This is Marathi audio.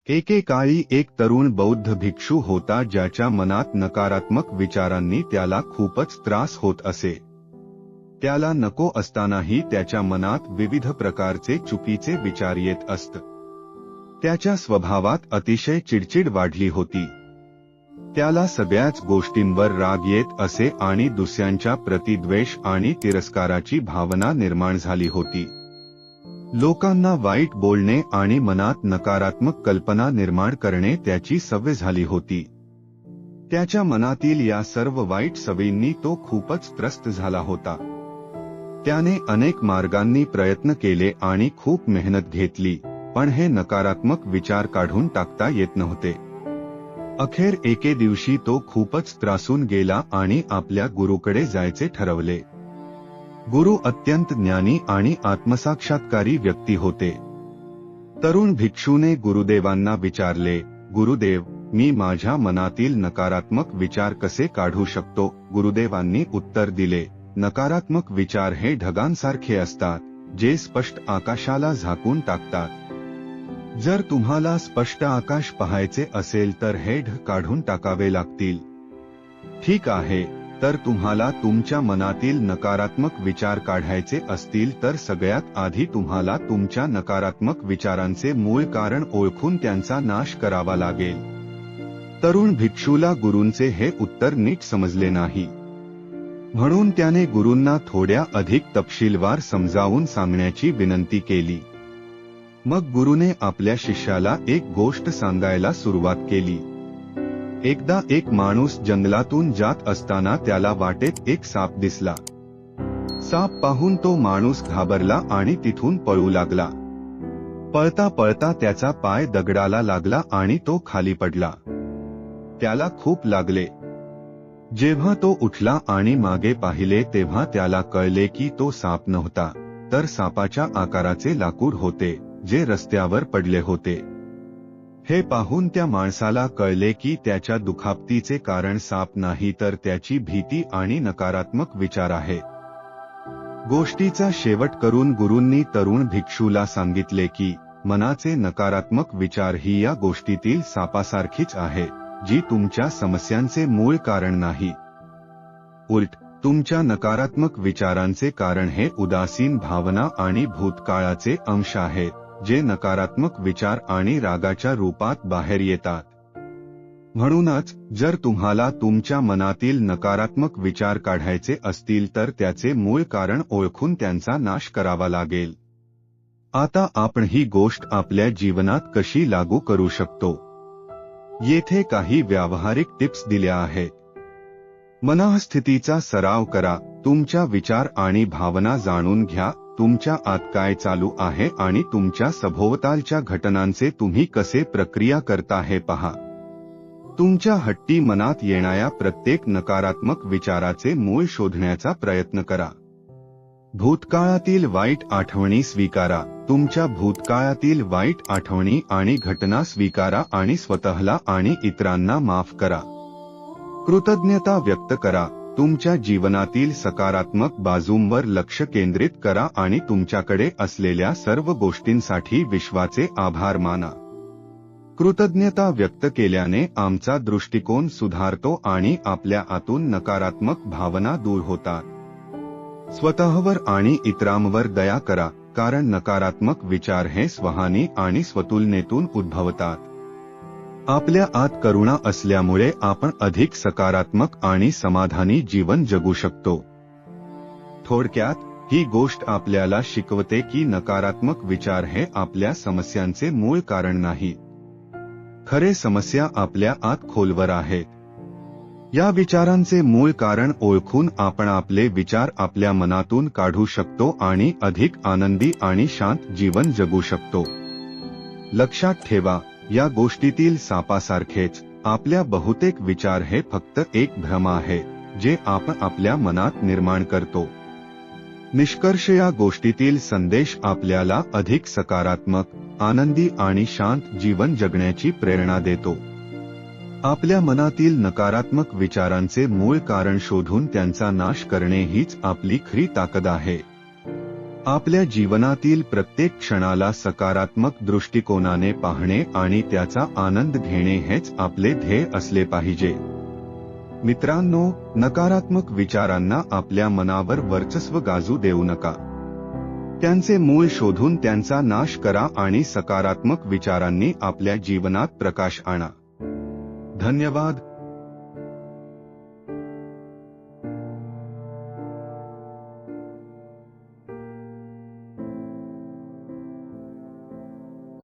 एकेकाळी एक तरुण बौद्ध भिक्षू होता ज्याच्या मनात नकारात्मक विचारांनी त्याला खूपच त्रास होत असे. त्याला नको असतानाही त्याच्या मनात विविध प्रकारचे चुकीचे विचार येत असत. त्याच्या स्वभावात अतिशय चिडचिड वाढली होती. त्याला सगळ्याच गोष्टींवर राग येत असे आणि दुसऱ्यांच्या प्रति द्वेष आणि तिरस्काराची भावना निर्माण झाली होती. लोकांना वाईट बोलणे आणि मनात नकारात्मक कल्पना निर्माण करणे त्याची सवय झाली होती. त्याच्या मनातील या सर्व वाईट सवयींनी तो खूपच त्रस्त झाला होता. त्याने अनेक मार्गांनी प्रयत्न केले आणि खूप मेहनत घेतली, पण हे नकारात्मक विचार काढून टाकता येत नव्हते. अखेर एके दिवशी तो खूपच त्रासून गेला आणि आपल्या गुरुकडे जायचे ठरवले. गुरु अत्यंत ज्ञानी आणि आत्मसाक्षात्कारी व्यक्ती होते. तरुण भिक्षूने गुरुदेवांना विचारले, गुरुदेव, मी माझ्या मनातील नकारात्मक विचार कसे काढू शकतो? गुरुदेवांनी उत्तर दिले, नकारात्मक विचार हे ढगांसारखे असतात, जे स्पष्ट आकाशाला झाकून टाकतात. जर तुम्हाला स्पष्ट आकाश पाहायचे असेल तर हे ढग काढून टाकावे लागतील. ठीक आहे, तर तुम्हाला तुमच्या मनातील नकारात्मक विचार काढायचे असतील तर सगळ्यात आधी तुम्हाला तुमच्या नकारात्मक विचारांचे मूळ कारण ओळखून त्यांचा नाश करावा लागेल. तरुण भिक्षूला गुरूंचे हे उत्तर नीट समजले नाही. म्हणून त्याने गुरूंना थोड्या अधिक तपशीलवार समजावून सांगण्याची विनंती केली. मग गुरुने आपल्या शिष्याला एक गोष्ट सांगायला सुरुवात केली. एकदा एक माणूस जंगलातून जात असताना त्याला वाटेत एक साप दिसला. साप पाहून तो माणूस घाबरला आणि तिथून पळू लागला. पळता पळता त्याचा पाय दगडाला लागला आणि तो खाली पडला. त्याला खूप लागले. जेव्हा तो उठला आणि मागे पाहिले तेव्हा त्याला कळले की तो साप नव्हता, तर सापाच्या आकाराचे लाकूड होते, जे रस्त्यावर पडले होते. हे पाहून त्या माणसाला कळले की त्याच्या दुखापतीचे कारण साप नाही तर त्याची भीती आणि नकारात्मक विचार आहे. गोष्टीचा शेवट करून गुरूंनी तरुण भिक्षूला सांगितले की मनाचे नकारात्मक विचार ही या गोष्टीतील सापासारखीच आहे, जी तुमच्या समस्यांचे मूळ कारण नाही. उलट तुमच्या नकारात्मक विचारांचे कारण हे उदासीन भावना आणि भूतकाळाचे अंश आहेत, जे नकारात्मक विचार आणि रागाच्या रूपात बाहेर येतात. म्हणूनच जर तुम्हाला तुमच्या मनातील नकारात्मक विचार काढायचे असतील तर त्याचे मूळ कारण ओळखून त्यांचा नाश करावा लागेल. आता आपण ही गोष्ट आपल्या जीवनात कशी लागू करू शकतो? येथे काही व्यावहारिक टिप्स दिल्या आहेत. मनःस्थितीचा सराव करा. तुमच्या विचार आणि भावना जाणून घ्या. तुमच्या आत काय चालू आहे आणि तुमच्या सभोवतालच्या घटनांचे तुम्ही कसे प्रक्रिया करता हे पहा. तुमच्या हट्टी मनात येणाऱ्या प्रत्येक नकारात्मक विचाराचे मूळ शोधण्याचा प्रयत्न करा. भूतकाळातील वाईट आठवणी स्वीकारा. तुमच्या भूतकाळातील वाईट आठवणी आणि घटना स्वीकारा आणि स्वतःला आणि इतरांना माफ करा. कृतज्ञता व्यक्त करा. तुमच्या जीवनातील सकारात्मक बाजूंवर लक्ष केंद्रित करा आणि तुमच्याकडे असलेल्या सर्व गोष्टींसाठी विश्वाचे आभार माना. कृतज्ञता व्यक्त केल्याने आमचा दृष्टिकोन सुधारतो आणि आपल्या आतून नकारात्मक भावना दूर होतात. स्वतःवर आणि इतरांवर दया करा, कारण नकारात्मक विचार हे स्वहानी आणि स्वतुलनेतून उद्भवतात. आपल्या आत करुणा असल्यामुळे आपण अधिक सकारात्मक आणि समाधानी जीवन जगू शकतो. थोडक्यात, ही गोष्ट आपल्याला शिकवते की नकारात्मक विचार हे आपल्या समस्यांचे मूळ कारण नाही. खरे समस्या आपल्या आत खोलवर आहेत. या विचारांचे मूळ कारण ओळखून आपण आपले विचार आपल्या मनातून काढू शकतो आणि अधिक आनंदी आणि शांत जीवन जगू शकतो. लक्षात ठेवा, या गोष्टीतील सापासारखेच आपल्या बहुतेक विचार हे फक्त एक भ्रम आहे, जे आपण आपल्या मनात निर्माण करतो. निष्कर्ष, या गोष्टीतील संदेश आपल्याला अधिक सकारात्मक, आनंदी आणि शांत जीवन जगण्याची प्रेरणा देतो. आपल्या मनातील नकारात्मक विचारांचे मूळ कारण शोधून त्यांचा नाश करणे हीच आपली खरी ताकद आहे. आपल्या जीवनातील प्रत्येक क्षणाला सकारात्मक दृष्टिकोनाने पाहणे आणि त्याचा आनंद घेणे हेच आपले ध्येय असले पाहिजे. मित्रांनो, नकारात्मक विचारांना आपल्या मनावर वर्चस्व गाजू देऊ नका. त्यांचे मूळ शोधून त्यांचा नाश करा आणि सकारात्मक विचारांनी आपल्या जीवनात प्रकाश आणा. धन्यवाद.